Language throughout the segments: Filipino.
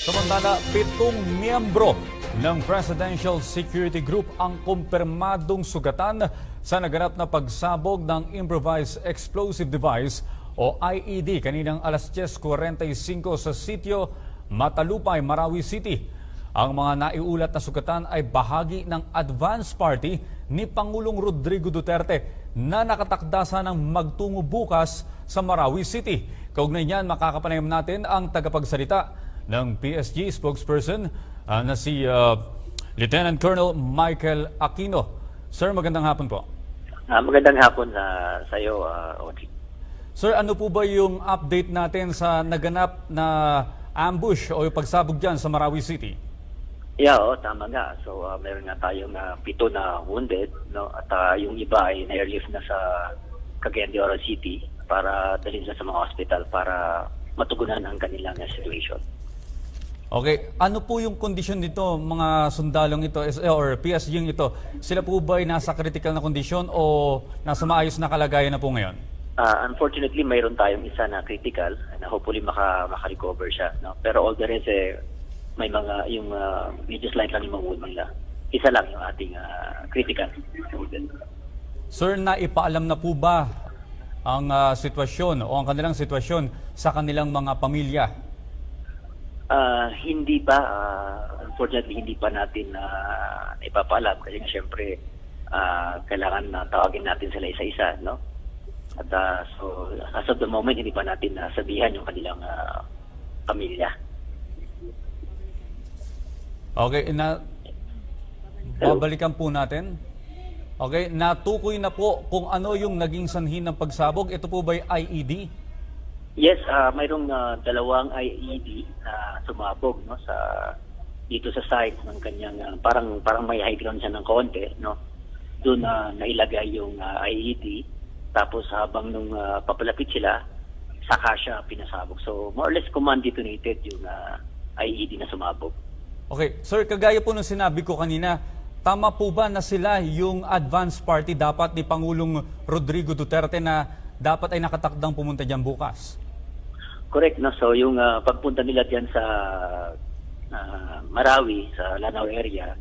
Samantala, 7 miyembro ng Presidential Security Group ang kumpirmadong sugatan sa naganap na pagsabog ng improvised explosive device o IED kaninang alas 10:45 sa sitio Matalupay, Marawi City. Ang mga naiulat na sugatan ay bahagi ng advance party ni Pangulong Rodrigo Duterte na nakatakda sanang magtungo bukas sa Marawi City. Kaugnay niyan, makakapanayam natin ang tagapagsalita ng PSG spokesperson na si Lieutenant Colonel Michael Aquino. Sir, magandang hapon po. Magandang hapon sa iyo, Audrey. Sir, ano po ba yung update natin sa naganap na ambush o yung pagsabog dyan sa Marawi City? Yeah, tama nga. So, meron nga tayong 7 na wounded, no? At yung iba ay na-airlift na sa Cagayan de Oro City para dalhin sa mga hospital para matugunan ang kanilang situation. Okay, ano po yung kondisyon nito, mga sundalong ito or PSG ito? Sila po ba ay nasa critical na kondisyon o nasa maayos na kalagayan na po ngayon? Unfortunately, mayroon tayong isa na critical na hopefully maka-recover siya, no? Pero all the rest may mga yung medium slight lang yung mga wound nila. Isa lang yung ating critical. Sir, naipaalam na po ba ang sitwasyon o ang kanilang sitwasyon sa kanilang mga pamilya? Hindi pa, unfortunately hindi pa natin ipapaalam kasi siyempre kailangan na tawagin natin sila isa-isa, no? At so as of the moment hindi pa natin sabihan yung kanilang pamilya. Okay, babalikan po natin. Okay, natukoy na po kung ano yung naging sanhi ng pagsabog. Ito po ba ay IED? Yes, mayroong 2 IED na sumabog, no, dito sa site ng kanyang parang may high ground siya ng konti, no. Doon nailagay yung IED, tapos habang nung papalapit sila, saka siya pinasabog. So more or less command detonated yung IED na sumabog. Okay, sir, kagaya po nung sinabi ko kanina, tama po ba na sila yung advance party dapat ni Pangulong Rodrigo Duterte na dapat ay nakatakdang pumunta diyan bukas? Correct, no? So yung pagpunta nila diyan sa Marawi, sa Lanao area,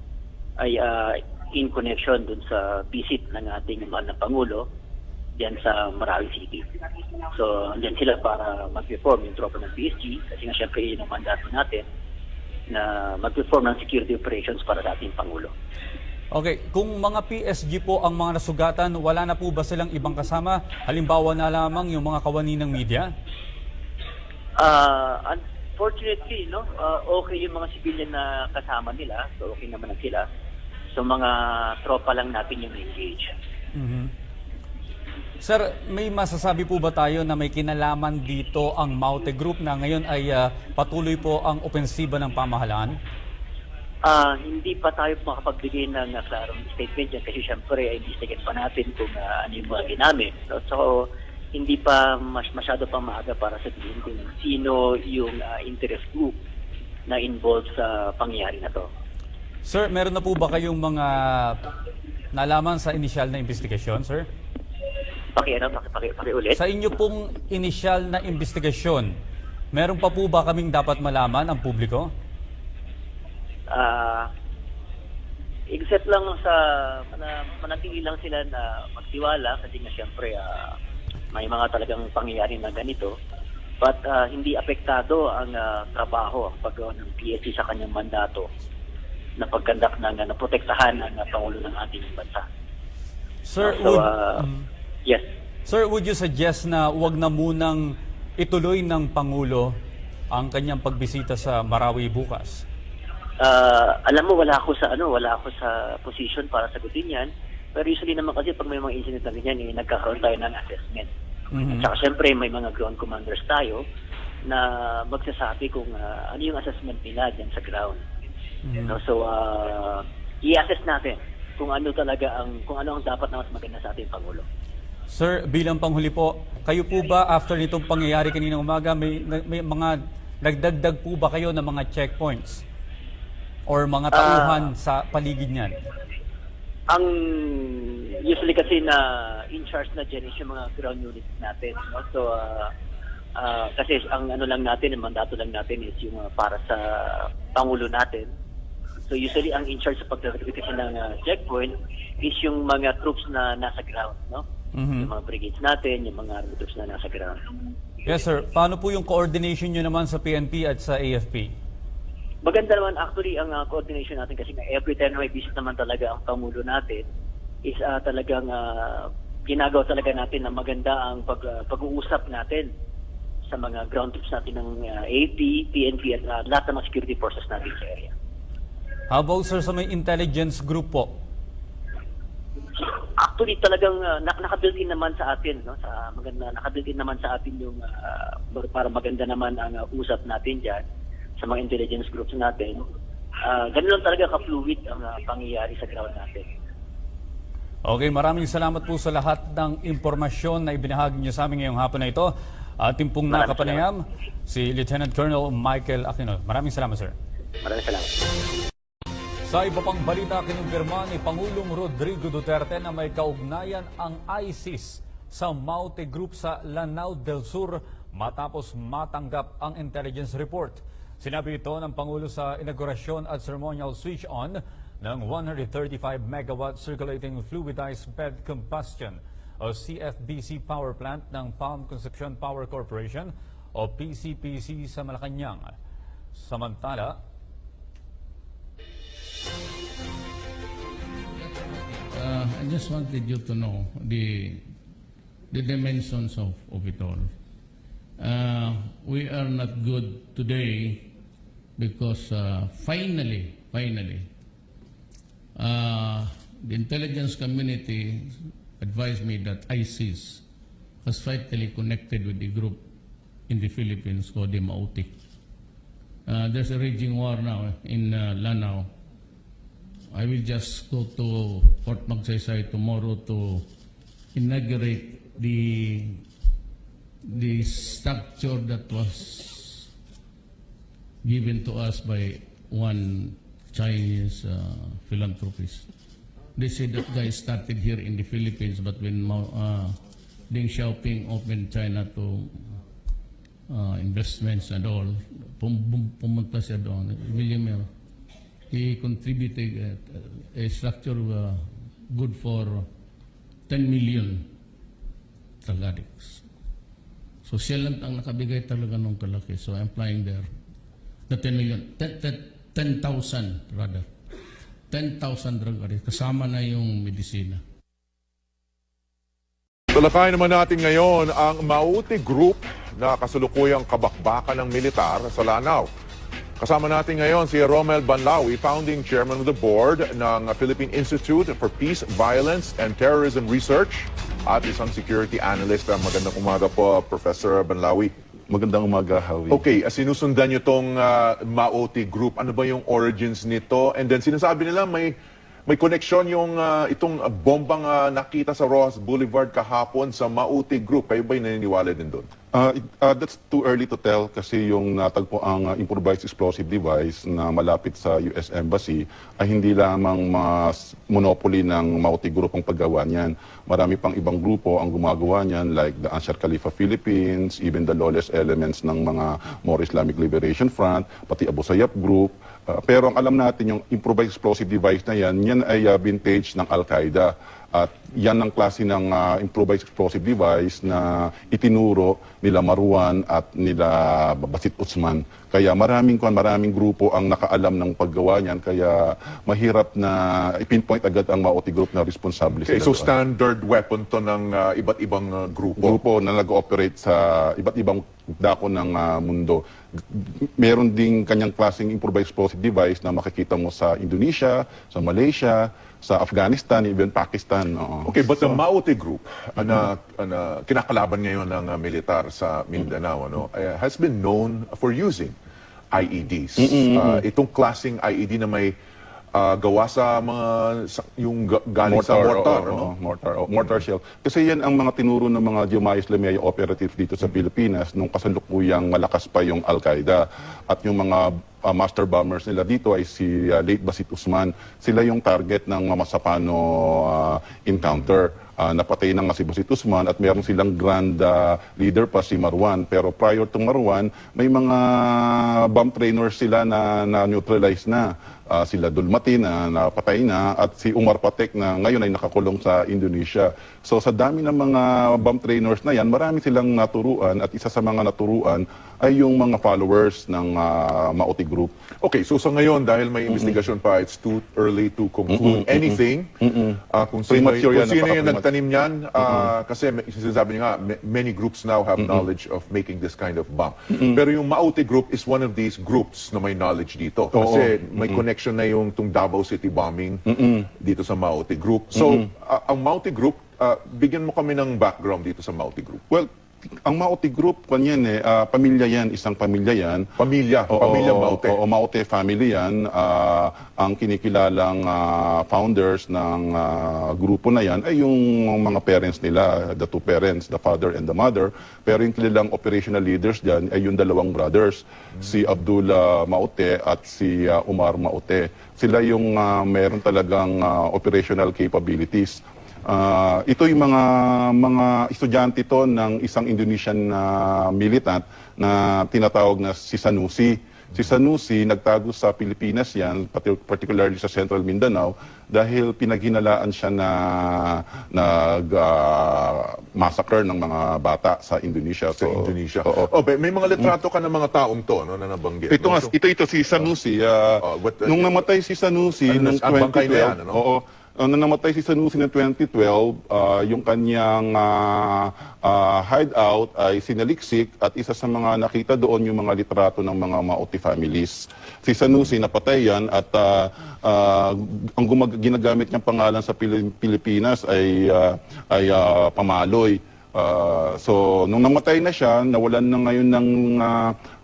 ay in connection dun sa visit ng ating mahal na Pangulo diyan sa Marawi City. So diyan sila para mag-perform yung tropa ng PSG kasi nga syempre yun ang mandato natin na mag-perform ng security operations para sa ating Pangulo. Okay, kung mga PSG po ang mga nasugatan, wala na po ba silang ibang kasama? Halimbawa na lamang yung mga kawani ng media? Unfortunately, no, okay yung mga civilian na kasama nila, so okay naman na sila. So mga tropa lang natin yung engage. Sir, may masasabi po ba tayo na may kinalaman dito ang Maute Group na ngayon ay patuloy po ang opensiba ng pamahalaan? Hindi pa tayo makapagbigay ng klarong statement yan kasi syempre ay investigate pa natin kung ano yung mga ginamit. So hindi pa masyado pa maaga para sabihin kung sino yung interest group na involved sa pangyayari na to. Sir, meron na po ba kayong mga nalaman sa initial na investigasyon, sir? Pakiulit. Sa inyo pong initial na investigasyon, meron pa po ba kaming dapat malaman ang publiko? Except lang sa manatili lang sila na magtiwala kasi nga siyempre may mga talagang pangyayari na ganito, but hindi apektado ang trabaho, ang paggawa ng PSG sa kanyang mandato na pagkandak ng naprotektahan ang Pangulo ng ating bansa. Sir, yes. Sir, would you suggest na wag na munang ituloy ng Pangulo ang kanyang pagbisita sa Marawi bukas? Alam mo, wala ako sa position para sagutin yan. Pero usually naman kasi pag may mga incident na ganyan, nagkakaroon tayo ng assessment. At saka syempre may mga ground commanders tayo na magsasabi kung ano yung assessment nila dyan sa ground. No, so i-assess natin kung ano ang dapat na mas maganda sa ating Pangulo. Sir, bilang panghuli po, kayo po ba after nitong pangyayari kaninang umaga, may mga nagdagdag po ba kayo ng mga checkpoints or mga tauhan sa paligid niyan? Ang usually kasi na in charge na dyan is yung mga ground units natin, no? So Kasi ang ano lang natin, ang mandato lang natin is yung para sa Pangulo natin. So usually ang in charge sa pag-verification ng checkpoint is yung mga troops na nasa ground, no? Yung mga brigades natin, yung mga army troops na nasa ground. Yes, sir. Paano po yung coordination nyo naman sa PNP at sa AFP? Maganda naman actually ang coordination natin kasi every time na may visit naman talaga ang Pangulo natin is talagang ginagawa talaga natin na maganda ang pag-uusap natin sa mga ground troops natin ng AP, PNP at lahat ng mga security forces natin sa area. How about, sir, sa may intelligence group po? Actually talagang naka-built-in naman sa atin, no? Naka-built-in naman sa atin yung para maganda naman ang usap natin diyan sa mga intelligence groups natin. Ganun lang talaga ka-fluid ang pangyayari sa ground natin. Okay, maraming salamat po sa lahat ng impormasyon na ibinahagi niyo sa amin ngayong hapon na ito. Ating pong nakapanayam, si Lieutenant Colonel Michael Aquino. Maraming salamat, sir. Maraming salamat. Sa iba pang balita, kinumpirma ni Pangulong Rodrigo Duterte na may kaugnayan ang ISIS sa Maute Group sa Lanao Del Sur matapos matanggap ang intelligence report. Sinabi ito ng Pangulo sa inaugurasyon at ceremonial switch-on ng 135 megawatt circulating fluidized bed combustion o CFBC power plant ng Palm Concepcion Power Corporation o PCPC sa Malacanang. Samantala, I just wanted you to know the dimensions of it all. We are not good today because finally, the intelligence community advised me that ISIS was vitally connected with the group in the Philippines called the Maute. There's a raging war now in Lanao. I will just go to Fort Magsaysay tomorrow to inaugurate the structure that was given to us by one Chinese philanthropist. They said that guy started here in the Philippines, but when Deng Xiaoping opened China to investments and all, pumunta siya doon, millionaire. He contributed a structure good for 10 million Tagadics. So siya lang ang nakabigay talaga ng kalaki. So I'm flying there. The 10 million, 10,000 rather. 10,000 drug addicts. Kasama na yung medisina. Talakayin naman natin ngayon ang Maute Group na kasalukuyang kabakbakan ng militar sa Lanao. Kasama natin ngayon si Romel Banlawi, founding chairman of the board ng Philippine Institute for Peace, Violence, and Terrorism Research at isang security analyst. Magandang umaga po, Professor Banlawi. Magandang umaga, Howie. Okay, sinusundan niyo itong Maute Group. Ano ba yung origins nito? And then sinasabi nila may koneksyon yung itong bombang nakita sa Rojas Boulevard kahapon sa Maute Group. Kayo ba'y naniniwala din doon? That's too early to tell kasi yung natagpo ang improvised explosive device na malapit sa US Embassy ay hindi lamang monopoly ng Maute Group ang paggawa niyan. Marami pang ibang grupo ang gumagawa niyan like the Ansar Khalifa Philippines, even the lawless elements ng mga more Islamic Liberation Front, pati Abu Sayyaf Group. Pero ang alam natin yung improvised explosive device na yan ay vintage ng Al-Qaeda. At yan ang klase ng improvised explosive device na itinuro nila Marwan at nila Basit Usman. Kaya maraming grupo ang nakaalam ng paggawa niyan. Kaya mahirap na i-pinpoint agad ang Maute Group na responsable. Okay, so standard weapon to ng iba't ibang grupo? Grupo na nag-ooperate sa iba't ibang dako ng mundo. Meron ding kanyang klaseng improvised explosive device na makikita mo sa Indonesia, sa Malaysia, sa Afghanistan, even Pakistan. Okay, but the Maute Group, kinakalaban ngayon ng militar sa Mindanao, has been known for using IEDs. Itong klaseng IED na may gawa sa mga yung galing sa mortar shell. Kasi yan ang mga tinuro ng mga Jemaah Islamiyah operatives dito sa Pilipinas nung kasalukuyang malakas pa yung Al-Qaeda. At yung mga master bombers nila dito ay si late Basit Usman. Sila yung target ng Mamasapano encounter. napatay na nga si Basit Usman at meron silang grand leader pa si Marwan. Pero prior to Marwan, may mga bomb trainers sila na neutralize na. Sila Dulmati na napatay na at si Umar Patek na ngayon ay nakakulong sa Indonesia. So sa dami ng mga bomb trainers na yan, marami silang naturuan at isa sa mga naturuan ay yung mga followers ng Maute Group. Okay, so sa ngayon, dahil may investigasyon pa, it's too early to conclude anything. Kung sino yung nagtanim niyan, kasi sinasabi niya nga, many groups now have knowledge of making this kind of bomb. Pero yung Maute Group is one of these groups na may knowledge dito. Kasi may connection na yung Davao City bombing dito sa Maute Group. So, ang Maute Group, bigyan mo kami ng background dito sa Maute Group. Well, ang Maute Group, kanyan pamilya yan, isang pamilya yan. Pamilya Maute. Oo, Maute family yan. Ang kinikilalang founders ng grupo na yan ay yung mga parents nila, the two parents, the father and the mother. Pero yung kilalang operational leaders dyan ay yung dalawang brothers, si Abdullah Maute at si Umar Maute. Sila yung meron talagang operational capabilities. Ito yung mga estudyante to ng isang Indonesian militant na tinatawag na si Sanusi. Si Sanusi nagtago sa Pilipinas yan, particularly sa Central Mindanao, dahil pinaghinalaan siya na massacre ng mga bata sa Indonesia. Sa Indonesia. May mga litrato ka ng mga taong to na nabanggit. Ito si Sanusi. Nung namatay si Sanusi noong 2012, nung namatay si Sanusi noong 2012, yung kanyang hideout ay sinaliksik at isa sa mga nakita doon yung mga litrato ng mga Maute families. Si Sanusi napatay yan at ang ginagamit niyang pangalan sa Pilipinas ay Pamaloy. So nung namatay na siya, nawalan na ngayon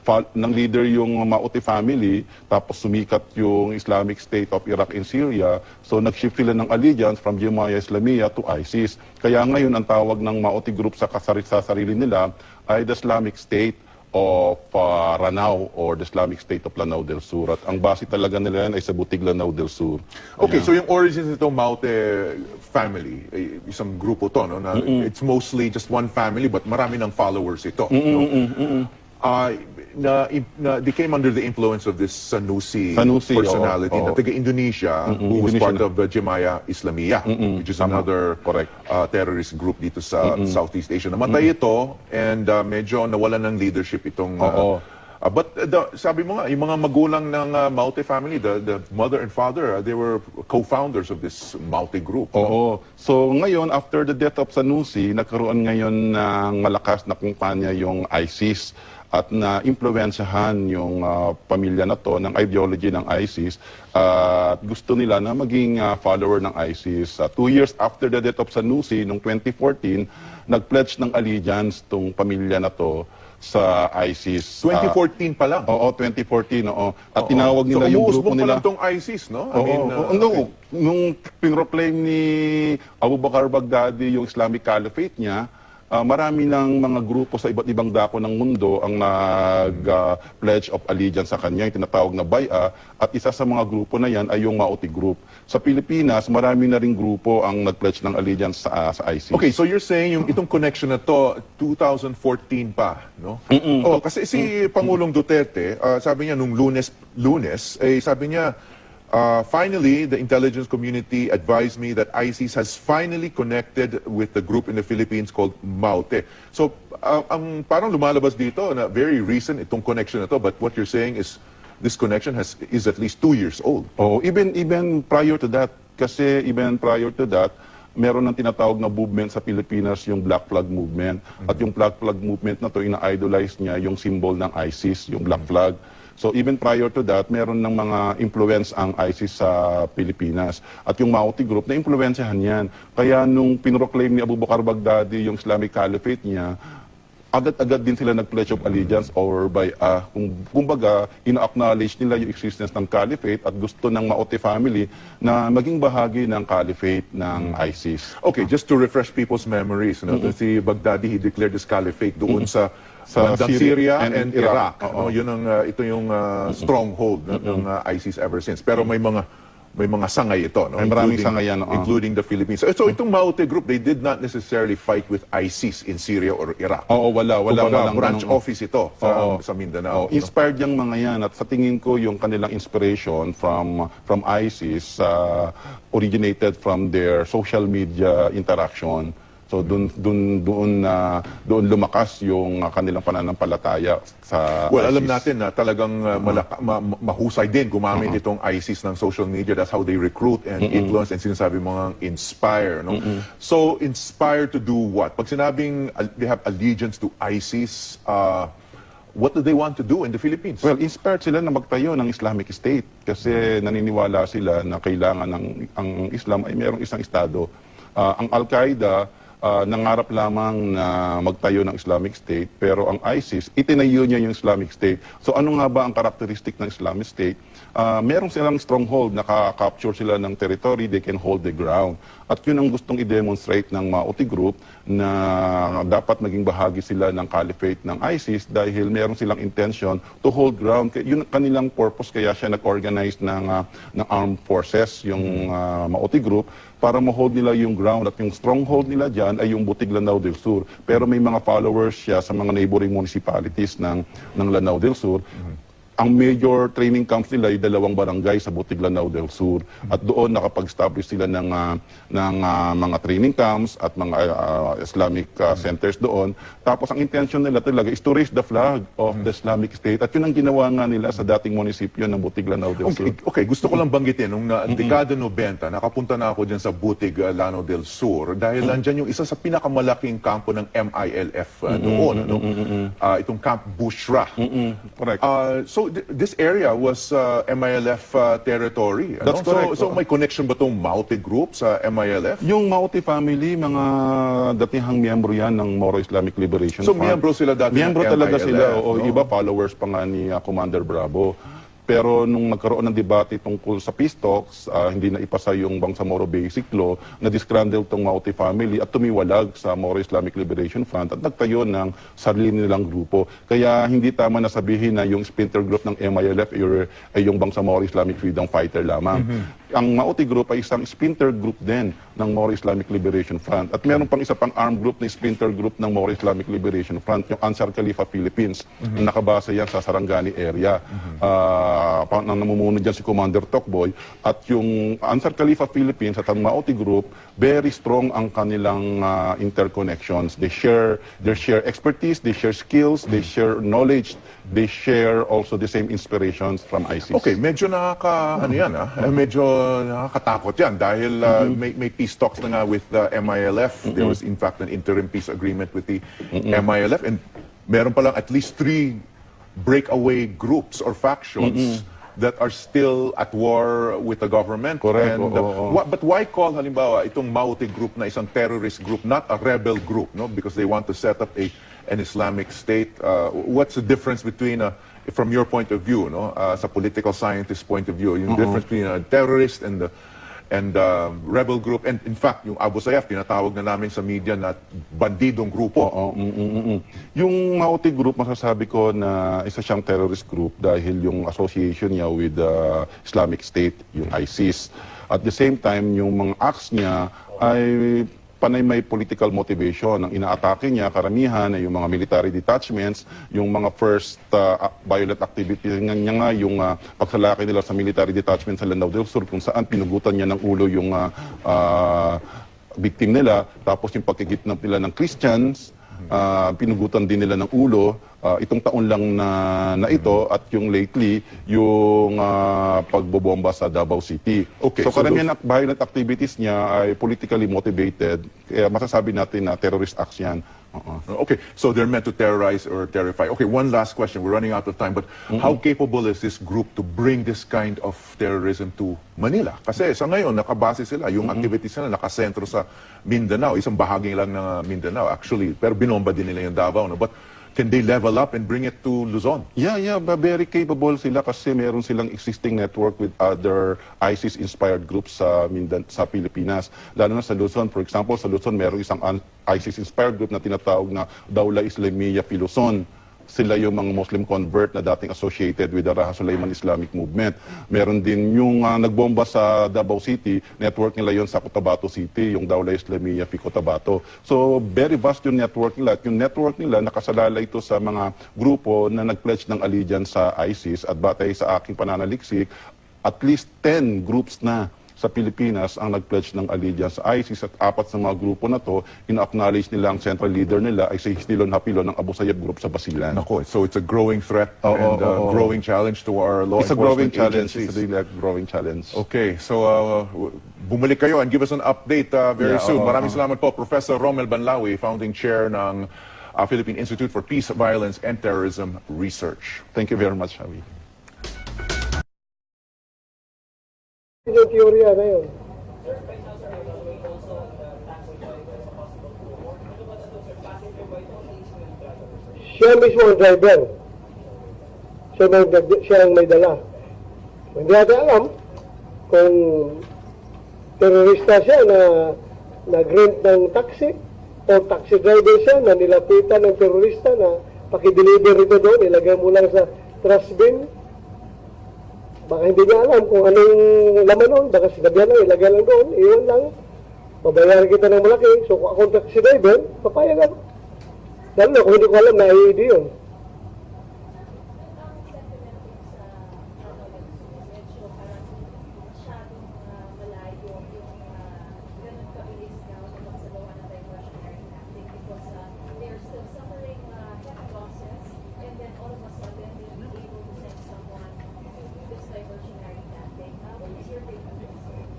ng leader yung Maute family, tapos sumikat yung Islamic State of Iraq and Syria. So nag-shift sila ng allegiance from Jemaah Islamiyah to ISIS. Kaya ngayon ang tawag ng Maute Group sa sarili nila ay the Islamic State of Lanao or the Islamic State of Lanao Del Sur. At ang base talaga nila yan ay sa butig Lanao Del Sur. Okay, so yung origins nito Maute family, isang grupo to, no? Na it's mostly just one family but marami ng followers ito. They came under the influence of this Sanusi personality na taga-Indonesia who was part of the Jemaah Islamiyah, which is another terrorist group dito sa Southeast Asia. Namatay ito and medyo nawalan ng leadership itong but sabi mo nga, yung mga magulang ng Maute family, the mother and father, they were co-founders of this Maute Group. So ngayon, after the death of Sanusi, nagkaroon ngayon ng malakas na kumpanya yung ISIS at na-impluensyahan yung pamilya na to ng ideology ng ISIS at gusto nila na maging follower ng ISIS. 2 years after the death of Sanusi, noong 2014, nag-pledge ng allegiance tong pamilya na to sa ISIS. 2014 pa lang? Oo, 2014, oo. At tinawag nila yung grupo nila. So, umuusbong pa lang tong ISIS, no? Nung pinroclaim ni Abu Bakr Baghdadi yung Islamic Caliphate niya, marami ng mga grupo sa iba't ibang dako ng mundo ang nag-pledge of allegiance sa kanya, yung tinatawag na Baya, at isa sa mga grupo na yan ay yung Maute Group. Sa Pilipinas, marami na ring grupo ang nag-pledge ng allegiance sa ISIS. Okay, so you're saying yung itong connection na to, 2014 pa, no? Kasi si Pangulong Duterte, sabi niya nung lunes, sabi niya, finally, the intelligence community advised me that ISIS has finally connected with the group in the Philippines called Maute. So, ang parang lumalabas dito na very recent itong connection na to, but what you're saying is this connection is at least 2 years old. Even prior to that, kasi even prior to that, meron ng tinatawag na movement sa Pilipinas, yung Black Flag Movement. At yung Black Flag Movement na to, ina-idolize niya yung symbol ng ISIS, yung Black Flag. So even prior to that, meron ng mga influence ang ISIS sa Pilipinas. At yung Maute Group, na-influensyahan yan. Kaya nung pinroclaim ni Abu Bakr Baghdadi yung Islamic Caliphate niya, agad-agad din sila nag-pledge of allegiance or by, kumbaga, ina-acknowledge nila yung existence ng Caliphate at gusto ng Maute family na maging bahagi ng Caliphate ng ISIS. Okay, just to refresh people's memories, no? Si Baghdadi, he declared this Caliphate doon sa Syria and Iraq. Ito yung stronghold ng ISIS ever since. Pero may may mga sangay ito, no? May maraming sangay yan, including the Philippines. So itong Maute group, they did not necessarily fight with ISIS in Syria or Iraq. Oo, walang branch office ito sa Mindanao. Inspired yung mga yan, at sa tingin ko yung kanilang inspiration from ISIS originated from their social media interaction. So doon lumakas yung kanilang pananampalataya sa Well, ISIS. alam natin na talagang mahusay din gumamit itong ISIS ng social media. That's how they recruit and influence, and sinasabi mga inspire. No? So, inspire to do what? Pag sinabing they have allegiance to ISIS, what do they want to do in the Philippines? Well, inspired sila na magtayo ng Islamic State kasi naniniwala sila na kailangan ang Islam ay mayroong isang estado. Ang Al-Qaeda nangarap lamang na magtayo ng Islamic State, pero ang ISIS, itinayo niya yung Islamic State. So ano nga ba ang karakteristik ng Islamic State? Meron silang stronghold, nakaka-capture sila ng territory, they can hold the ground. At yun ang gustong i-demonstrate ng Maute Group na dapat maging bahagi sila ng caliphate ng ISIS dahil meron silang intention to hold ground. Yun kanilang purpose, kaya siya nag-organize ng armed forces, yung Maute Group, para ma-hold nila yung ground, at yung stronghold nila dyan ay yung butig Lanao Del Sur. Pero may mga followers siya sa mga neighboring municipalities ng Lanao Del Sur. Ang major training camps nila ay 2 barangay sa butig Lanao Del Sur. At doon nakapag-establish sila ng mga training camps at mga Islamic centers doon. Tapos ang intention nila talaga is to raise the flag of the Islamic State. At yun ang ginawa nga nila sa dating munisipyo ng butig Lanao Del Sur. Okay, gusto ko lang banggitin, nung dekada 90, nakapunta na ako dyan sa butig Lanao Del Sur dahil nandyan yung isa sa pinakamalaking kampo ng MILF doon. Itong Camp Bushra. Correct. So this area was MILF territory. That's correct. So may connection ba itong Maute Group sa MILF? Yung Maute family, mga datihang miyembro yan ng Moro Islamic Liberation So Front. miyembro sila dati Miyembro ng talaga MILF, sila. O no? iba followers pa nga ni Commander Bravo. Pero nung nagkaroon ng debate tungkol sa peace talks, hindi na ipasa yung Bangsamoro Basic Law, na-disgrandle tong Maute family at tumiwalag sa Moro Islamic Liberation Front at nagtayo ng sarili nilang grupo. Kaya hindi tama na sabihin na yung splinter group ng MILF ay yung Bangsamoro Islamic Freedom Fighter lamang. Ang Maute Group ay isang splinter group din ng Moro Islamic Liberation Front. At meron pang isa pang armed group na splinter group ng Moro Islamic Liberation Front, yung Ansar Khalifa Philippines, na nakabase yan sa Sarangani area. Namumuno dyan si Commander Tokboy. At yung Ansar Khalifa Philippines at ang Maute Group, very strong ang kanilang interconnections. They share expertise, they share skills, they share knowledge, they share also the same inspirations from ISIS. Okay, medyo medyo nakakatakot yan dahil may peace talks na nga with the MILF. There was in fact an interim peace agreement with the MILF, and meron palang at least 3 breakaway groups or factions that are still at war with the government. Correct. And, but why call halimbawa itong Maute Group na isang terrorist group, not a rebel group, no? Because they want to set up an Islamic state. What's the difference between from your point of view, no, sa political scientist point of view, yung difference between a terrorist and rebel group, and in fact yung Abu Sayyaf tinatawag na namin sa media na bandidong grupo. Yung Maute Group, masasabi ko na isa siyang terrorist group dahil yung association niya with the Islamic State, yung ISIS. At the same time, yung mga acts niya ay panay may political motivation. Ang inaatake niya, karamihan, ay yung mga military detachments, yung mga first violent activities niya nga, yung pagsalaki nila sa military detachment sa Lanao Del Sur, kung saan pinugutan niya ng ulo yung victim nila, tapos yung pagkikidnap nila ng Christians, pinugutan din nila ng ulo. Itong taon lang na ito at yung lately, yung pagbobomba sa Davao City. Okay, so so karamihan violent activities niya ay politically motivated. Kaya masasabi natin na terrorist acts yan. Okay, so they're meant to terrorize or terrify. Okay, one last question. We're running out of time. But how capable is this group to bring this kind of terrorism to Manila? Kasi sa ngayon, nakabase sila. Yung activities nila nakasentro sa Mindanao. Isang bahagi lang ng Mindanao, actually. Pero binomba din nila yung Davao. No? But can they level up and bring it to Luzon? Yeah, very capable sila kasi meron silang existing network with other ISIS-inspired groups sa Pilipinas. Lalo na sa Luzon, for example, sa Luzon meron isang ISIS-inspired group na tinatawag na Daula Islamiyya Luzon. sila yung mga Muslim convert na dating associated with the Raha Sulaiman Islamic Movement. Meron din yung nagbomba sa Davao City, network nila yon sa COTABATO City, yung Dawla Islamiyya fi COTABATO. So very vast yung network nila. At yung network nila nakasalala ito sa mga grupo na nag-pledge ng allegiance sa ISIS, at batay sa aking pananaliksik, at least 10 groups na sa Pilipinas ang nag-pledge ng allegiance sa ISIS, at 4 sa mga grupo na to, ina-acknowledge nila ang central leader nila ay si Hisnilon Hapilo ng Abu Sayyaf Group sa Basilan. Nako, so it's a growing threat and growing challenge to our law It's a growing enforcement challenge. agencies. It's a growing challenge. Okay, so bumalik kayo and give us an update very soon. Maraming salamat po, Professor Romel Banlawi, founding chair ng Philippine Institute for Peace, Violence, and Terrorism Research. Thank you very much, Javi. Yung teorya na yun. Siya mismo ang driver. Siya ang may dala. Hindi natin alam kung terorista siya na nag-rent ng taxi o taxi driver siya na nilapitan ng terorista na pakideliver ito doon, ilagay mo lang sa trash bin. Baka hindi niya alam kung anong laman nun. Baka sinabihan lang, ilagay lang doon, iwan lang. Pabayaran kita ng malaki. So kung ako taxi driver, papayag ako. Lalo na kung hindi ko alam na IED yun.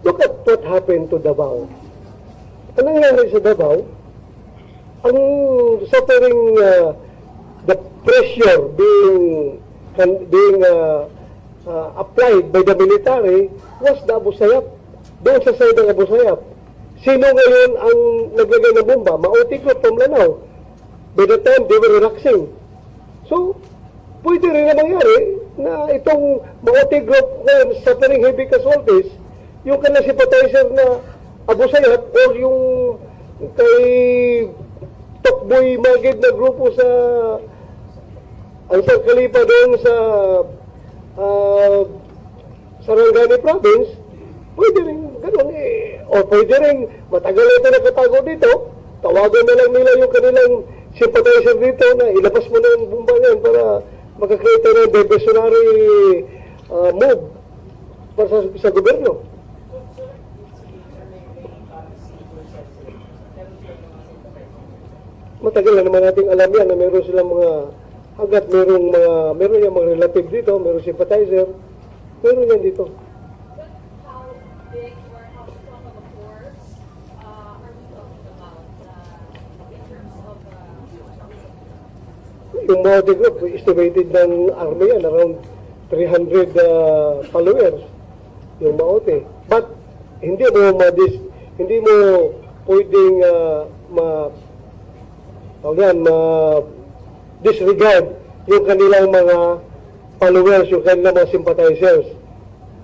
Look at what happened to Davao. Ang nangyari sa Davao, ang suffering, the pressure being applied by the military was the Abu Sayyaf. Doon sa side ng Abu Sayyaf. Sino ngayon ang naglagay ng bomba? Maute Group from Lanao. By the time they were relaxing. So, pwede rin na mangyari na itong Maute Group ngayon suffering heavy casualties, yung kanang sympathizer na Abu Sayyaf o yung kay Tokboy Magid na grupo sa Ansar Khalifa doon sa Sarangani Province, pwede rin ganun o pwede rin matagal na ito nakatago dito, tawagan na lang nila yung kanilang sympathizer dito na ilabas mo na yung bomba yan para makakreate ng diversionary move para sa gobyerno. Matagal na naman nating alam yan na meron silang mga hagat, meron yung mga relative dito, meron sympathizer, meron yan dito. But how big or how strong of a force are we talking about in terms of Yung Maute Group, estimated ng army yan, around 300 followers, yung Maute. But hindi mo pwedeng disregard yung kanilang mga followers, yung kanilang mga sympathizers.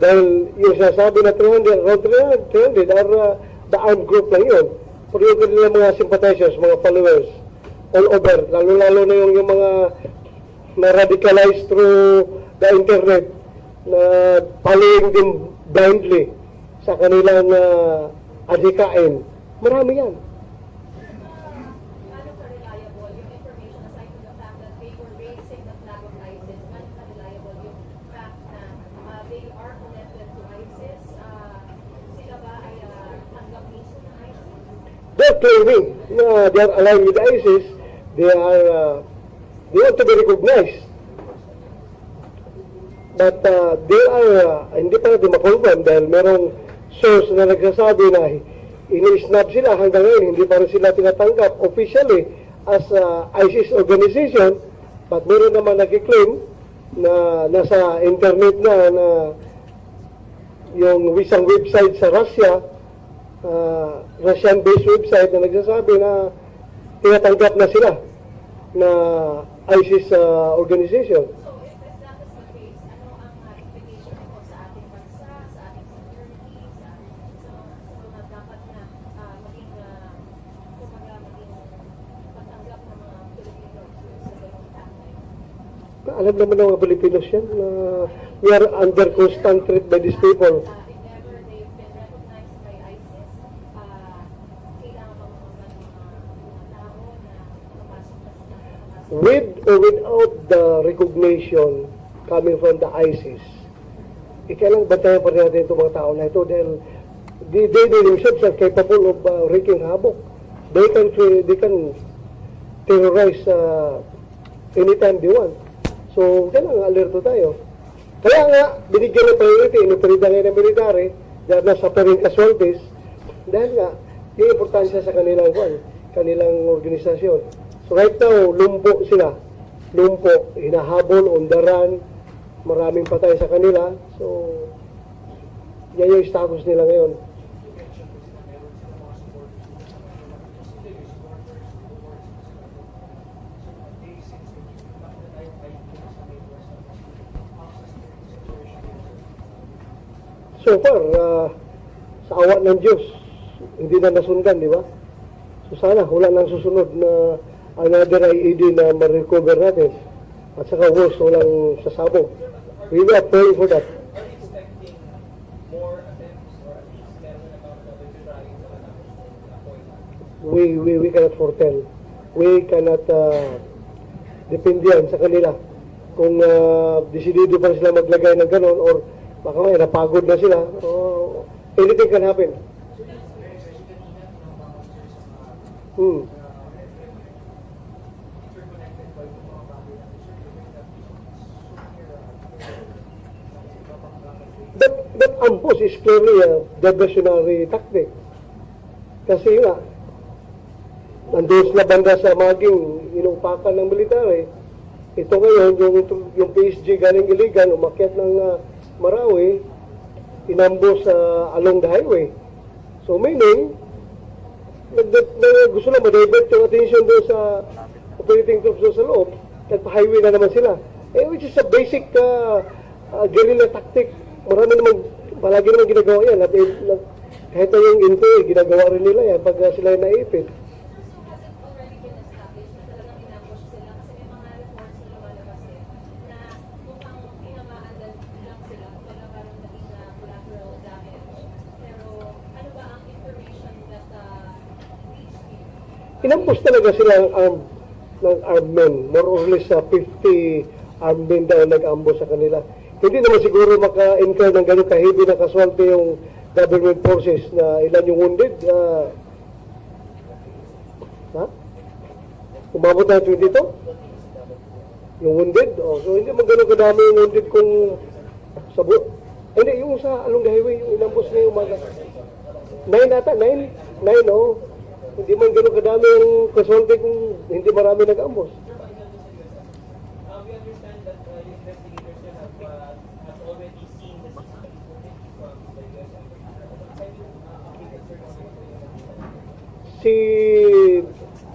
Dahil yung sasabi na 300 are the armed group lang yun. Pero yung kanilang mga sympathizers, mga followers, all over, lalo-lalo na yung mga na-radicalized through the internet, na following them blindly sa kanilang adhikain. Marami yan. They're claiming na they are aligned with ISIS. They want to be recognized. But they are, hindi pa natin makonfirm dahil merong source na nagsasabi na ini-snap sila hanggang ngayon. Hindi pa rin sila tinatanggap officially as ISIS organization. But meron naman nag-claim na nasa internet na yung isang website sa Russia, Russian-based website na nagsasabi na tinatanggap na sila na ISIS organization. So, if that is the case, ano ang implication po sa ating bansa, sa ating security, sa mga dapat na maging patanggap ng mga Filipino sa ganung takay? alam naman ng mga Pilipinos yan na we are under constant threat by these people. If ever they've been recognized by ISIS, kailangan ba mga tao na nakapasok na sila? With or without the recognition coming from the ISIS, kailangan bantayan pa rin natin itong mga tao na ito dahil they themselves are capable of wreaking havoc. They can terrorize anytime they want. So, kailangan alerto tayo. Kaya nga, binigyan ng priority, inuperida ngayon ng military, dahil na suffering casualties, dahil nga, yung importansya sa kanilang organisasyon. So, right now, lumpo sila. Lumpo, hinahabol, on the run, maraming patay sa kanila. So, yan yung status nila ngayon. So far, sa awa ng Diyos, hindi na nasundan, di ba? So sana, wala nang susunod na another IED na ma-recover natin. At saka worse, walang sasabog. We are praying for that. We cannot foretell. We cannot depende yan sa kanila. Kung desidido pa sila maglagay ng ganon or baka may napagod na sila, anything can happen. That ambush is clearly a diversionary tactic. Kasi nga, nandun sila banda sa maging inupakan ng military. Ito ngayon, yung PSG galing iligan, umakyat ng Marawi, inambush along the highway. So meaning, gusto na ma-divert yung attention doon sa operating troops doon sa loob, nagpa-highway na naman sila. Which is a basic guerrilla tactic. Marami naman, palagi naman ginagawa yan. Kahit na yung info, ginagawa rin nila yan pag sila naipit. Inambush talaga sila ng armed men. More or less 50 armed men daw nag-ambush sa kanila. Hindi naman siguro maka-incur ng gano'ng kahibi na kaswalte yung government forces na ilan yung wounded. Umabot na 22? Yung wounded? So hindi man gano'ng kadami yung wounded kung sabot. Hindi, yung sa along the highway, yung inambush na yung umaga. 9 ata? 9? 9, Hindi man gano'ng kadami yung kaswalte kung hindi marami nag-ambush. We understand that the investigators have already seen the CCTV footage from the US Embassy. Si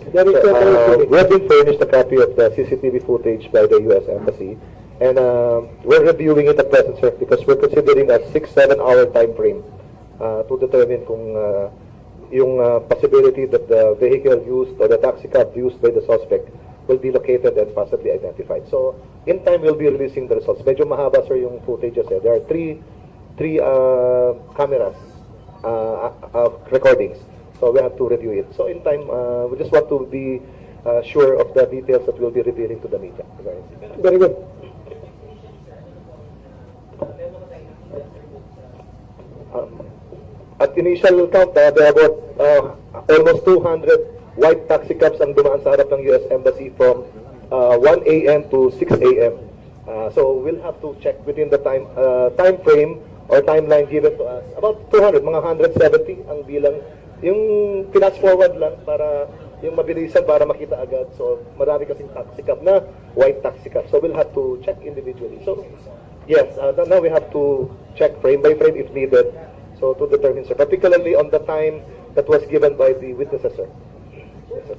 Director, we have been furnished a copy of the CCTV footage by the US Embassy, and we're reviewing it at present, sir, because we're considering a 6-7 hour time frame to determine kung yung possibility that the vehicle used or the taxi cab used by the suspect will be located and possibly identified. So, in time, we'll be releasing the results. Medyo mahaba, sir, yung footage. There are three cameras recordings. So, we have to review it. So, in time, we just want to be sure of the details that we'll be revealing to the media. Very good. At initial count, there are about almost 200 white taxi cabs ang dumaan sa harap ng US Embassy from 1 a.m. to 6 a.m. So we'll have to check within the time frame or timeline given to us. About 200, mga 170 ang bilang. Yung fast forward lang para yung mabilisan para makita agad. So marami kasing taxi cab na white taxi cab. So we'll have to check individually. So yes, now we have to check frame by frame if needed. So to determine, sir, particularly on the time that was given by the witnesses, sir. Yes, sir.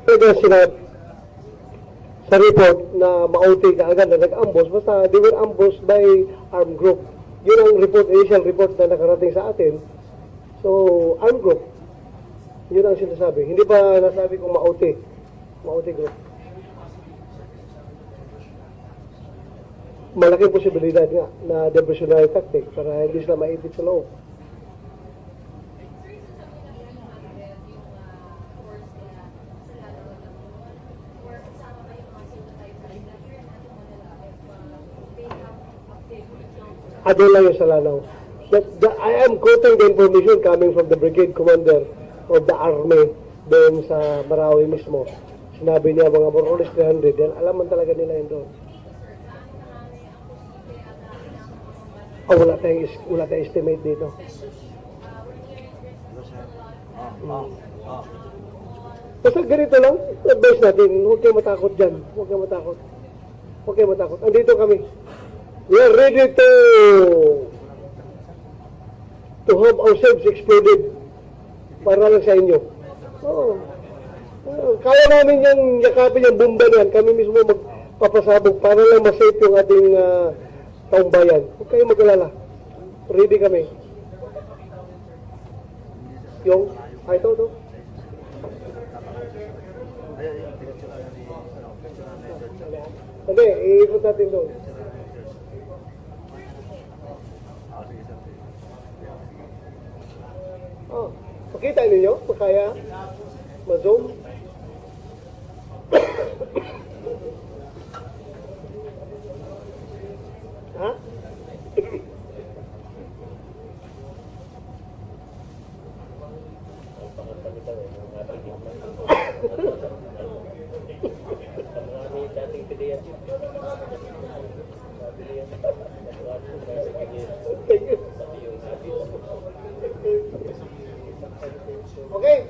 Pwede sila sa report na Maute kaagad na nag-ambush, basta they were ambushed by armed group. Yun ang report, initial report na nakarating sa atin. So, armed group. Yun ang sinasabi. Hindi pa nasabi kung Maute. Maute group. Malaking posibilidad nga na diversionary tactic para hindi sila maipit sa loob. Doon lang yung sa Lanao. I am quoting the information coming from the brigade commander of the army doon sa Marawi mismo. Sinabi niya mga more or less 300. Yan, alaman talaga nila yun doon. Wala tayong estimate dito. Basta ganito lang, advice natin, huwag kayo matakot dyan. Huwag kayo matakot. Huwag kayo matakot. Andito kami. We are ready to have ourselves exploded para lang sa inyo. Oo. Kaya namin yung yakapin yung bomba yan. Kami mismo magpapasabog para lang masafe yung ating taong bayan. Huwag kayo mag-alala. Ready kami. Yung, ito. Okay, iikot natin doon. Pakita ninyo, kaya ma-zoom. Ha? Okay.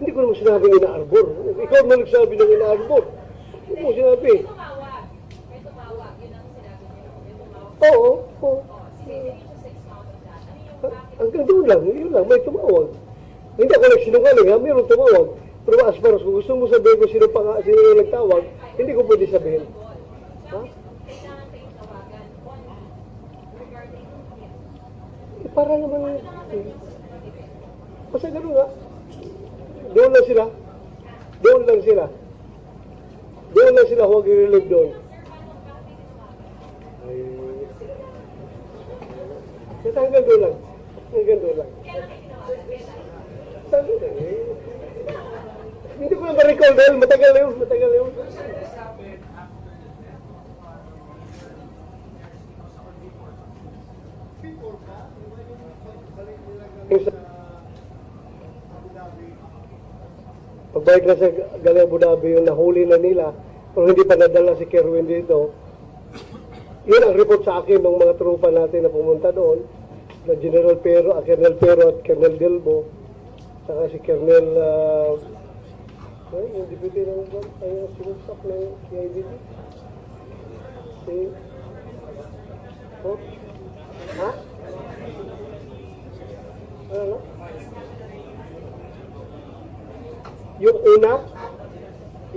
Hindi ko naman sinabing ina-arbor. Ikaw na nagsabi ng ina-arbor. Hindi mo sinabi. May tumawag. Yun ang sinabi niyo. Oo. Hanggang doon lang, yun lang, may tumawag. Hindi ako nagsinungaling ha, mayroong tumawag. Pero as far as kung gusto mo sabihin ko sino yung nagtawag, hindi ko pwede sabihin. Ha? Para naman, basta gano'n nga. Doon lang sila. Doon lang sila, huwag i-relieve doon. Hanggang doon lang. Hindi ko na ma-recall dahil matagal na yun. Pagbalik na sa galing Abu Dhabi, yung nahuli na nila, pero hindi pa nadala si Kerwin dito. Yun ang report sa akin ng mga trupa natin na pumunta doon, na General Pero, Colonel Pero at Colonel Delbo, saka si Colonel, yung deputy ng sinusap ng CIDT. Ha? Ano? Yung una,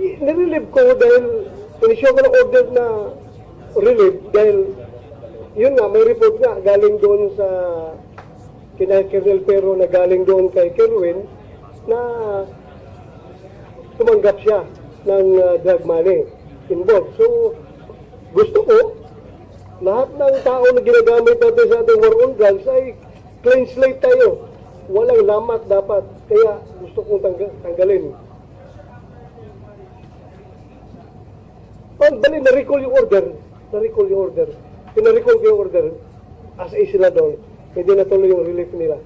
nirelieve ko dahil inisyo ko ng order na relieve dahil yun nga, may report nga galing doon sa kina Colonel Pero na galing doon kay Kerwin na tumanggap siya ng drug money involved. So, gusto ko lahat ng tao na ginagamit natin sa ating war on drugs ay clean slate tayo. Walang lamat dapat. Kaya gusto kong tanggalin. Bali, na-recall yung order. Pina-recall ko yung order. As a sila doon. Hindi natuloy yung relief nila.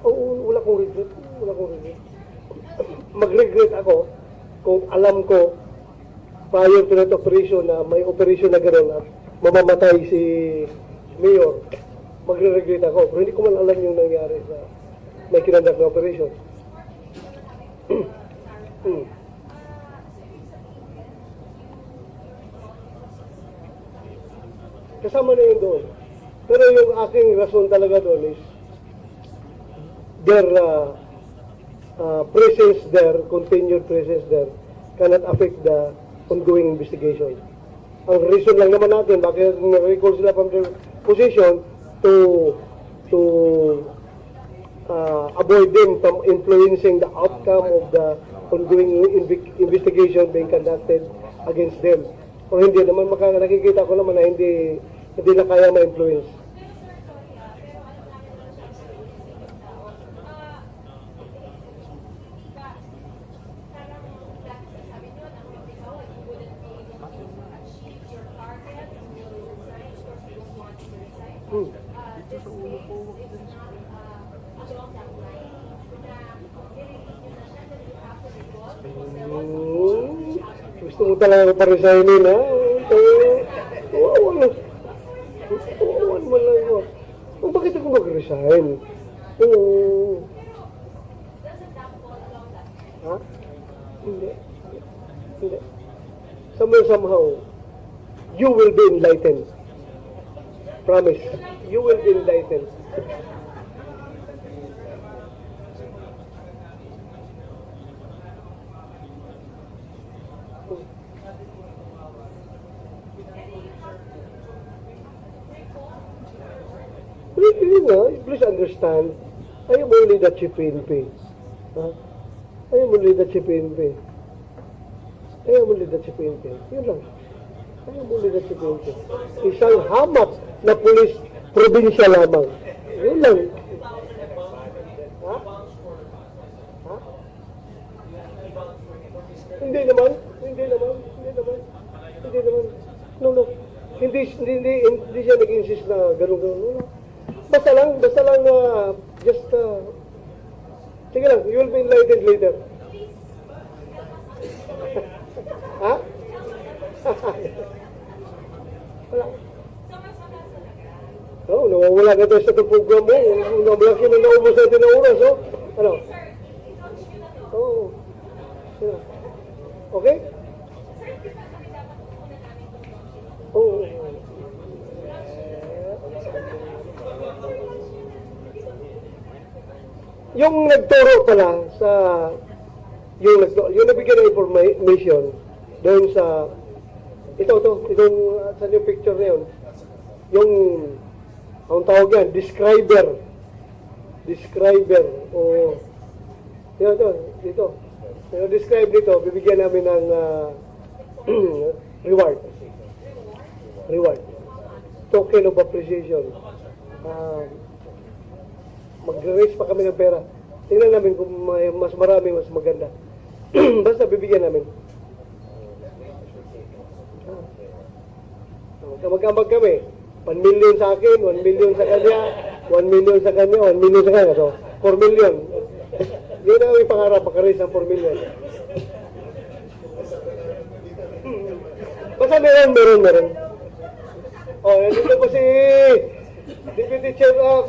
Wala kong regret. Mag-regret ako kung alam ko prior to that operation na may operation na gano'n at mamamatay si Mayor. Magre-regret ako. Pero hindi ko man alam yung nangyari sa may kinandak na operation. kasama na yun doon. Pero yung aking rason talaga doon is their presence there, continued presence there, cannot affect the ongoing investigation. Ang reason lang naman natin, bakit na-recall sila from their position to avoid them from influencing the outcome of the ongoing investigation being conducted against them. Kung hindi naman nakikita ko naman na hindi na kaya ma-influence. Gusto mo talaga pa-resignin, ha? Wawan mo lang mo. Bakit ako mag-resign? Ha? Hindi. Somehow, you will be enlightened. Promise. You will be enlightened. Please understand, I am only the chief PNP. I am only the chief PNP. I am only the chief PNP. Yun lang. I am only the chief PNP. Isang hamak na pulis probinsya lamang. Yun lang. Ha? Ha? Hindi naman. No. Hindi siya nag-insist na gano'n. No. Basta lang, just, sige lang, you will be enlightened later. Ha? Wala. Oo, nawawala ka tayo sa itong program mo. Namalaki na naubos natin na oras, oh. Ano? Oo. Okay? Oo. Yung nagturo pala sa yung nabigyan ng information doon sa itong sa yung picture na yun, yung ang tawag yan, describer o dito yung describe dito, bibigyan namin ng reward token of appreciation. Mag-raise pa kami ng pera. Tingnan namin kung may mas marami, mas maganda. Basta bibigyan namin. Magkamag kami. 1 million sa akin, 1 million sa kanya, 1 million sa kanya, 1 million sa kanya. So, 4 million. Yun ang aming pangarap, maka-raise ng 4 million. Basta meron. Oh, nandito po si Deputy Chairman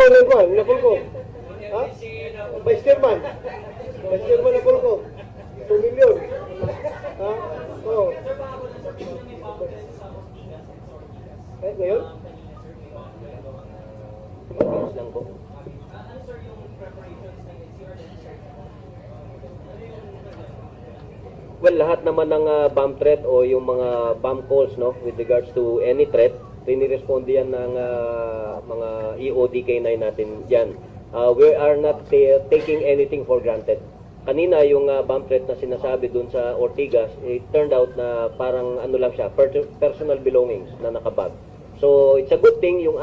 ng Kwan, Napolco. Ha? Vice Chairman Napolco. 2 million. Ha? Oo. Ngayon? Lang po. Well, lahat naman ng bomb threat o yung mga bomb calls, no, with regards to any threat, riniresponde yan ng mga EODK9 natin dyan. We are not taking anything for granted. Kanina yung bomb threat na sinasabi dun sa Ortigas, it turned out na parang ano lang siya, personal belongings na nakabag. So it's a good thing yung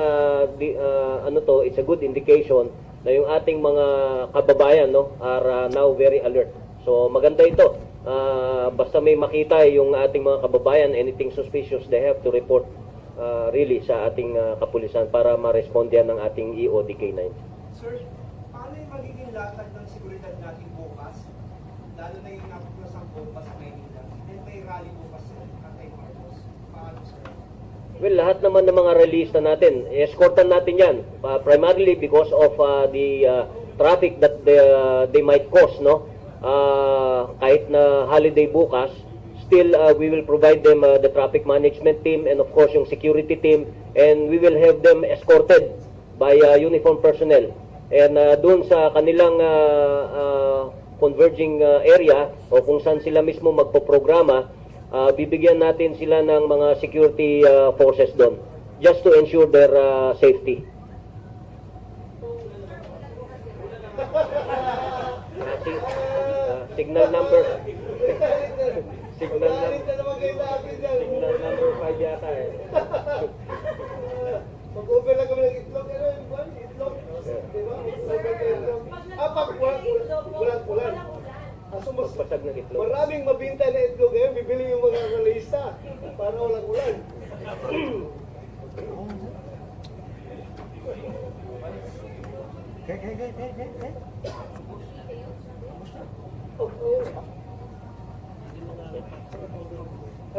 it's a good indication na yung ating mga kababayan, no, are now very alert. So maganda ito. Basta may makita yung ating mga kababayan, anything suspicious, they have to report really sa ating kapulisan para ma-respondihan ng ating EODK9. Sir, paano yung magiging latag ng seguridad natin bukas? Lalo na yung napuplasang bomba sa Maynila. And may rally bukas sa Anti-Marcos. Paano, sir? Well, lahat naman ng mga release na natin, escortan natin yan. Primarily because of the traffic that they might cause, no? Kahit na holiday bukas, still, we will provide them the traffic management team and of course yung security team, and we will have them escorted by uniformed personnel. And doon sa kanilang converging area o kung saan sila mismo magpoprograma, bibigyan natin sila ng mga security forces doon just to ensure their safety. Signal number 5 yata eh. Mag-over lang kami ng itlog. Ano yung buwan? Itlog? Diba? Ulan. Pasag ng itlog. Maraming mabinta na itlog ngayon. Bibili yung mga kalista para walang ulan.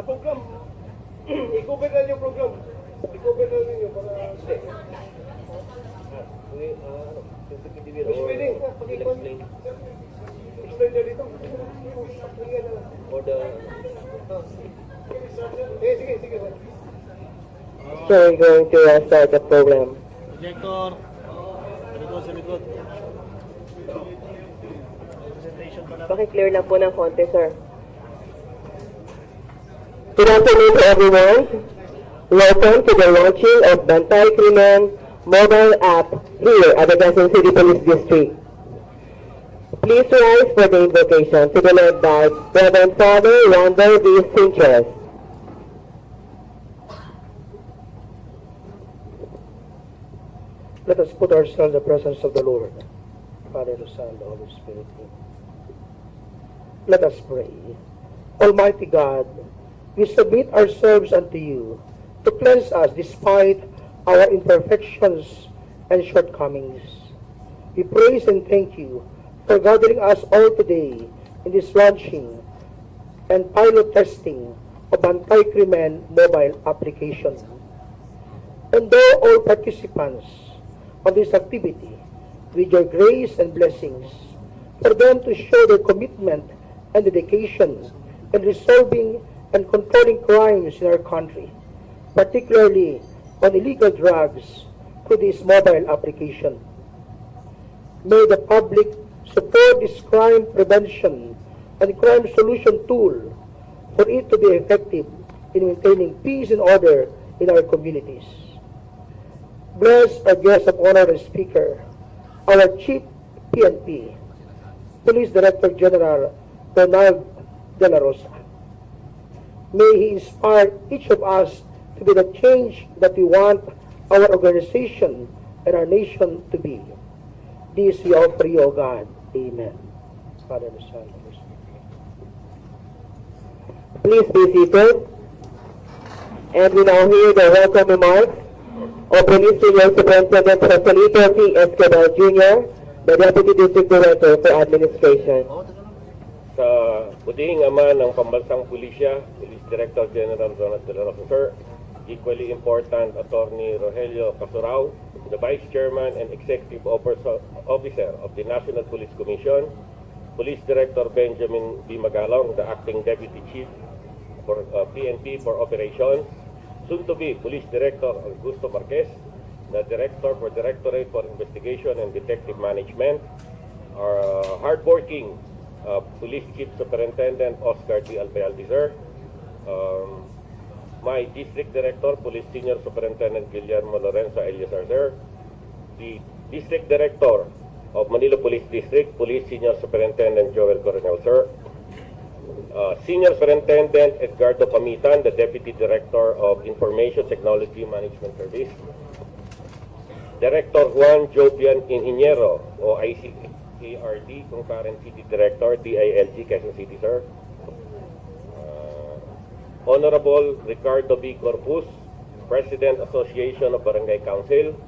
Program. I-cover na yung program. I-cover na ninyo para... Mas pwede. Explain na dito. For the... Sige. So we're going to start the program. Projector. Sa likod. Paki-clear na po ng konti, sir. Good afternoon to everyone. Welcome to the launching of Bantay Krimen mobile app here at the Quezon City Police District. Please rise for the invocation to be led by Reverend Father Wander V. Sanchez. Let us put ourselves in the presence of the Lord, Father, the Son, and the Holy Spirit. Let us pray. Almighty God, we submit ourselves unto you to cleanse us despite our imperfections and shortcomings. We praise and thank you for gathering us all today in this launching and pilot testing of Bantay Krimen mobile application. And though all participants of this activity, with your grace and blessings, for them to show their commitment and dedication in resolving and controlling crimes in our country, particularly on illegal drugs through this mobile application. May the public support this crime prevention and crime solution tool for it to be effective in maintaining peace and order in our communities. Bless our guest of honor and speaker, our Chief PNP, Police Director General Lanao Del Sur. May he inspire each of us to be the change that we want our organization and our nation to be. This we offer you, O God. Amen. Father, the Son, and the Holy Spirit. Please be seated. And we now hear the welcome remarks of Police Senior Superintendent Joselito T. Escobar Jr., the Deputy District Director for Administration. Sa buding ama ng Pambansang Pulisya, Police Director General Lanao Del Sur, equally important Attorney Rogelio Casurao, the Vice Chairman and Executive Officer of the National Police Commission, Police Director Benjamin B. Magalong, the Acting Deputy Chief for PNP for Operations, soon-to-be Police Director Augusto Marquez, the Director for Directorate for Investigation and Detective Management, our hardworking Police Chief Superintendent Oscar D. Albayaldizer, my District Director, Police Senior Superintendent Guillermo Lorenzo Eliazar, the District Director of Manila Police District, Police Senior Superintendent Joel Coronel, sir, Senior Superintendent Edgardo Pamitan, the Deputy Director of Information Technology Management Service, Director Juan Jobian Ingeniero, o ICARD, Concurrent City Director, DILG, Quezon City, sir, Honorable Ricardo B. Corpus, President Association of Barangay Council,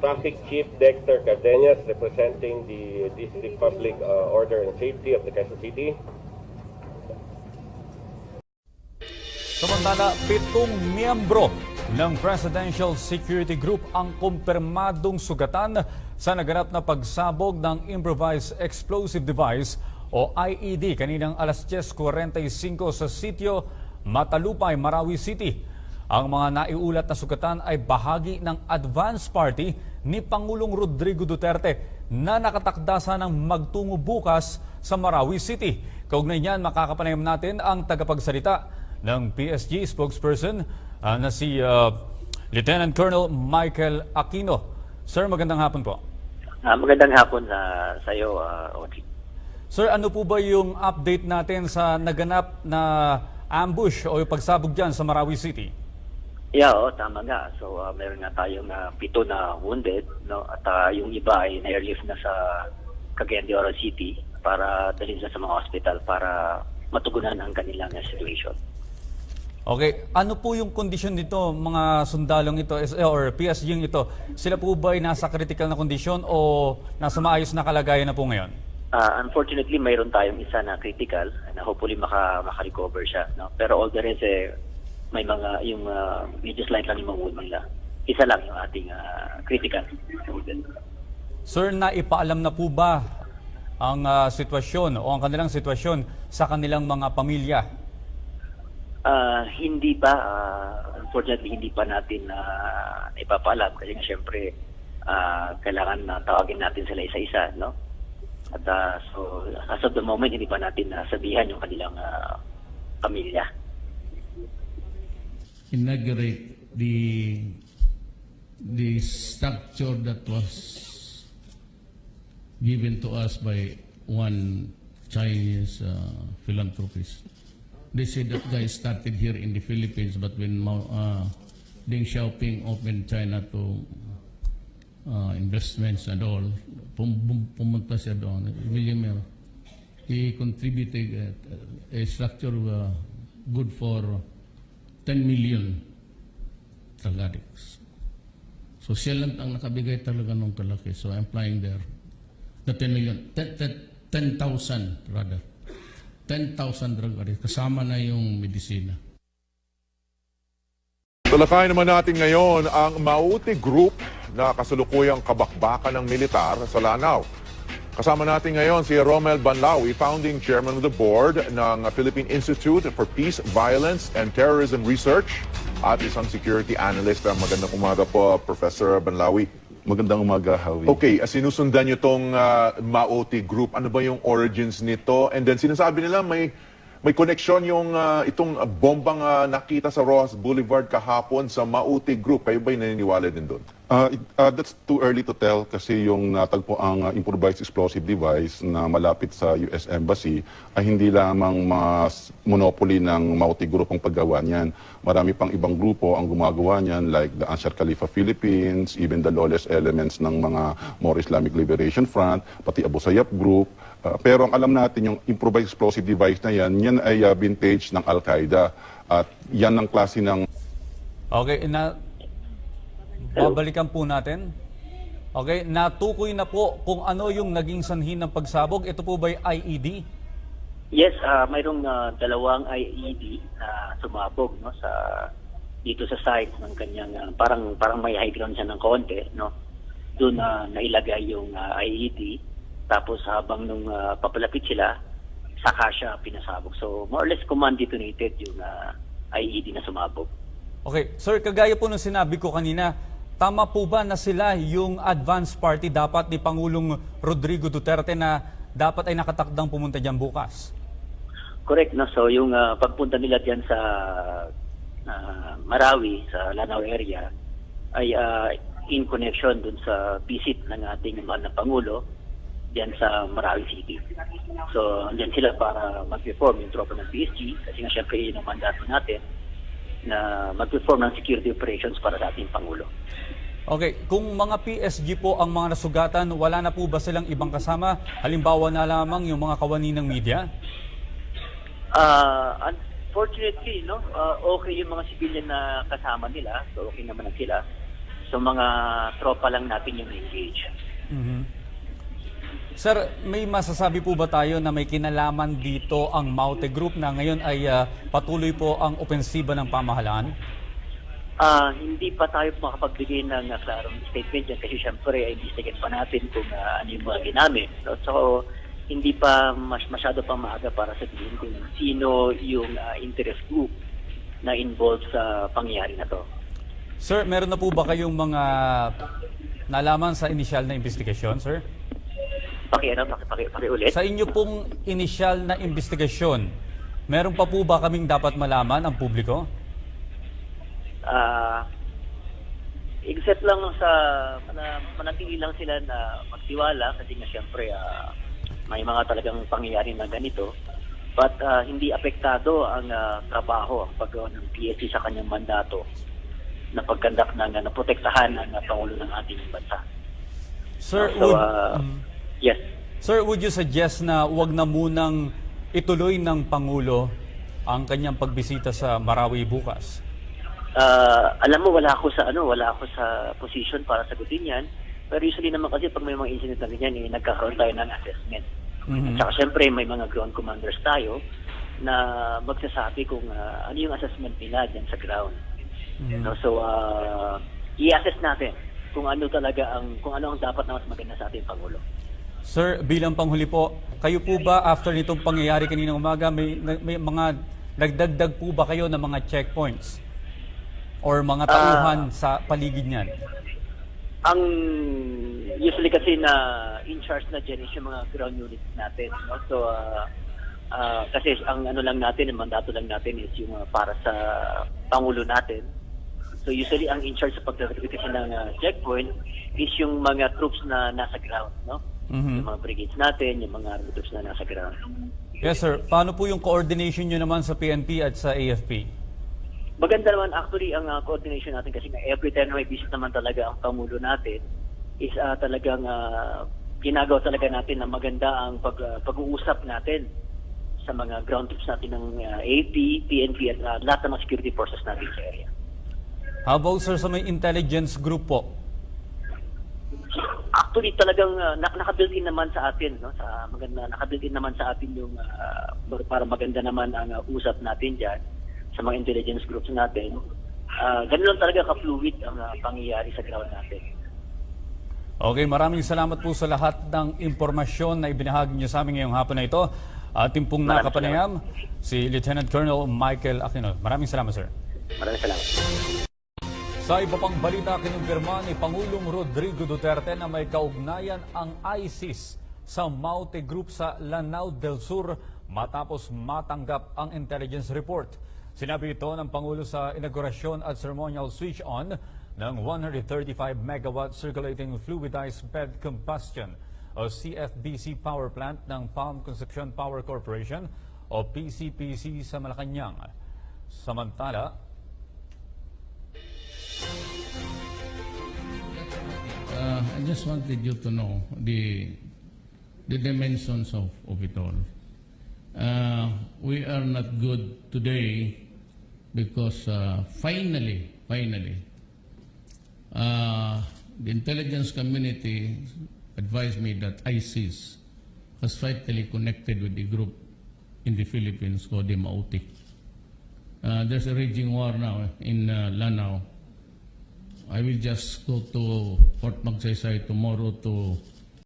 Traffic Chief Dexter Cardenas, representing the District Public Order and Safety of the Quezon City. Samantala, 7 miyembro ng Presidential Security Group ang kumpirmadong sugatan sa naganap na pagsabog ng improvised explosive device o IED kaninang alas 10:45 sa sitio Matalupay, Marawi City. Ang mga naiulat na sugatan ay bahagi ng advance party ni Pangulong Rodrigo Duterte na nakatakda ng magtungo bukas sa Marawi City. Kaugnay niyan, makakapanayam natin ang tagapagsalita ng PSG spokesperson na si Lieutenant Colonel Michael Aquino. Sir, magandang hapon po. Magandang hapon sa iyo, Audrey. Sir, ano po ba yung update natin sa naganap na ambush o yung pagsabog dyan sa Marawi City? Yeah, tama nga. So, meron nga tayong 7 na wounded, no? At yung iba ay na-airlift na sa Cagayan de Oro City para dalhin sa mga hospital para matugunan ang kanilang situation. Okay, ano po yung kondisyon nito, mga sundalong ito or PSG ito? Sila po ba ay nasa critical na kondisyon o nasa maayos na kalagayan na po ngayon? Unfortunately, mayroon tayong isa na critical na hopefully maka-recover siya. No? Pero all the rest, may mga yung medyo slight lang yung mga wound nila. Isa lang yung ating critical. Sir, naipaalam na po ba ang sitwasyon o ang kanilang sitwasyon sa kanilang mga pamilya? Hindi pa. Unfortunately, hindi pa natin ipapaalam kasi siyempre kailangan tawagin natin sila isa-isa, no? At so as of the moment, hindi pa natin sabihan yung kanilang pamilya. Inaugurate the structure that was given to us by one Chinese philanthropist. They said that guy started here in the Philippines, but when Deng Xiaoping opened China to investments and all, pumunta siya doon. William, he contributed a structure good for 10 million drug addicts. So siya lang ang nakabigay talaga ng kalaki. So I'm flying there. The 10 million, 10,000 rather. 10,000 drug addicts. Kasama na yung medisina. Talakay naman natin ngayon ang Maute Group na kasalukuyang kabakbakan ng militar sa Lanao. Kasama natin ngayon si Romel Banlawi, founding chairman of the board ng Philippine Institute for Peace, Violence and Terrorism Research at isang security analyst. Magandang umaga po, Professor Banlawi. Magandang umaga, Howie. Okay, sinusundan nyo itong Maute Group. Ano ba yung origins nito? And then sinasabi nila may koneksyon yung itong bombang nakita sa Rojas Boulevard kahapon sa Maute Group. Kayo ba'y naniniwala din doon? That's too early to tell kasi yung natagpo ang improvised explosive device na malapit sa US Embassy ay hindi lamang mas monopoly ng Maute Group ang paggawa niyan. Marami pang ibang grupo ang gumagawa niyan like the Ansar Khalifa Philippines, even the lawless elements ng mga More Islamic Liberation Front, pati Abu Sayyaf Group. Pero ang alam natin yung improvised explosive device na yan ay vintage ng Al-Qaeda at yan ang klase ng... Okay, babalikan po natin. Okay, natukoy na po kung ano yung naging sanhi ng pagsabog. Ito po ba'y IED? Yes, mayroong dalawang IED na sumabog, no, dito sa site ng kanyang parang may high ground siya ng konti, no. Doon nailagay yung IED. Tapos habang nung papalapit sila, saka siya pinasabog. So more or less command detonated yung IED na sumabog. Okay, sir, kagaya po nung sinabi ko kanina, tama po ba na sila yung advance party dapat ni Pangulong Rodrigo Duterte na dapat ay nakatakdang pumunta dyan bukas? Correct, no? So yung pagpunta nila dyan sa Marawi, sa Lanao area, ay in connection dun sa visit ng ating mahal na Pangulo dyan sa Marawi City. So dyan sila para mag-perform yung tropa ng PSG kasi nga syempre yun ang mandato natin na mag-perform ng security operations para sa ating Pangulo. Okay, kung mga PSG po ang mga nasugatan, wala na po ba silang ibang kasama? Halimbawa na lamang yung mga kawani ng media? Unfortunately, no, okay yung mga civilian na kasama nila, so okay naman na sila. So mga tropa lang natin yung engage. Sir, may masasabi po ba tayo na may kinalaman dito ang Maute Group na ngayon ay patuloy po ang opensiba ng pamahalaan? Hindi pa tayo makapagbigay ng klarong statement yan kasi syempre ay investigahan pa natin kung ano yung mga ginamit. So hindi pa masyado pa maaga para sabihin kung sino yung interest group na involved sa pangyayari na to. Sir, meron na po ba kayong mga nalaman sa initial na investigasyon, sir? Pakiulit. Sa inyo pong initial na investigasyon, meron pa po ba kaming dapat malaman ang publiko? Except lang sa manatili lang sila na magtiwala kasi nga siyempre may mga talagang pangyayari na ganito. But hindi apektado ang trabaho, ang paggawa ng PSC sa kanyang mandato na pagkandak na protektahan ang Pangulo ng ating bansa. Sir, yes. Sir, would you suggest na wag na munang ituloy ng Pangulo ang kanyang pagbisita sa Marawi bukas? Alam mo, wala ako sa position para sagutin yan. Pero usually naman kasi pag may mga incident na ganyan, nagkakaroon tayo ng assessment. At saka syempre may mga ground commanders tayo na magsasabi kung ano yung assessment nila dyan sa ground. So, i-assess natin kung ano ang dapat na mas maganda sa ating Pangulo. Sir, bilang panghuli po, kayo po ba after nitong pangyayari kaninang umaga, may mga nagdagdag po ba kayo ng mga checkpoints or mga tauhan sa paligid niyan? Ang usually kasi na in charge na dyan is yung mga ground units natin. No? So, kasi ang ang mandato lang natin is yung para sa Pangulo natin. So usually ang in charge sa pag-verification ng checkpoint is yung mga troops na nasa ground, no? Yung mga brigades natin, yung mga army troops na nasa ground. Yes, sir. Paano po yung coordination nyo naman sa PNP at sa AFP? Maganda naman actually ang coordination natin kasi every time na may visit naman talaga ang Pangulo natin is talagang ginagawa talaga natin na maganda ang pag-uusap natin sa mga ground troops natin ng AP, PNP at lahat ng mga security forces natin sa area. How about, sir, sa may intelligence group po? Actually talagang naka-built-in naman sa atin, no? Naka-built-in naman sa atin yung para maganda naman ang usap natin diyan sa mga intelligence groups natin. Ganun lang talaga ka-fluid ang pangyayari sa ground natin. Okay, maraming salamat po sa lahat ng impormasyon na ibinahagi niyo sa amin ngayong hapon na ito. Ating pong nakapanayam, si Lieutenant Colonel Michael Aquino. Maraming salamat, sir. Maraming salamat. Sa iba pang balita, kinumpirma ni Pangulong Rodrigo Duterte na may kaugnayan ang ISIS sa Maute Group sa Lanao Del Sur matapos matanggap ang intelligence report. Sinabi ito ng Pangulo sa inaugurasyon at ceremonial switch-on ng 135 megawatt circulating fluidized bed combustion o CFBC power plant ng Palm Concepcion Power Corporation o PCPC sa Malacanang. Samantala, I just wanted you to know the dimensions of it all. We are not good today because finally, the intelligence community advised me that ISIS was vitally connected with the group in the Philippines called the Maute. There's a raging war now in Lanao. I will just go to Fort Magsaysay tomorrow to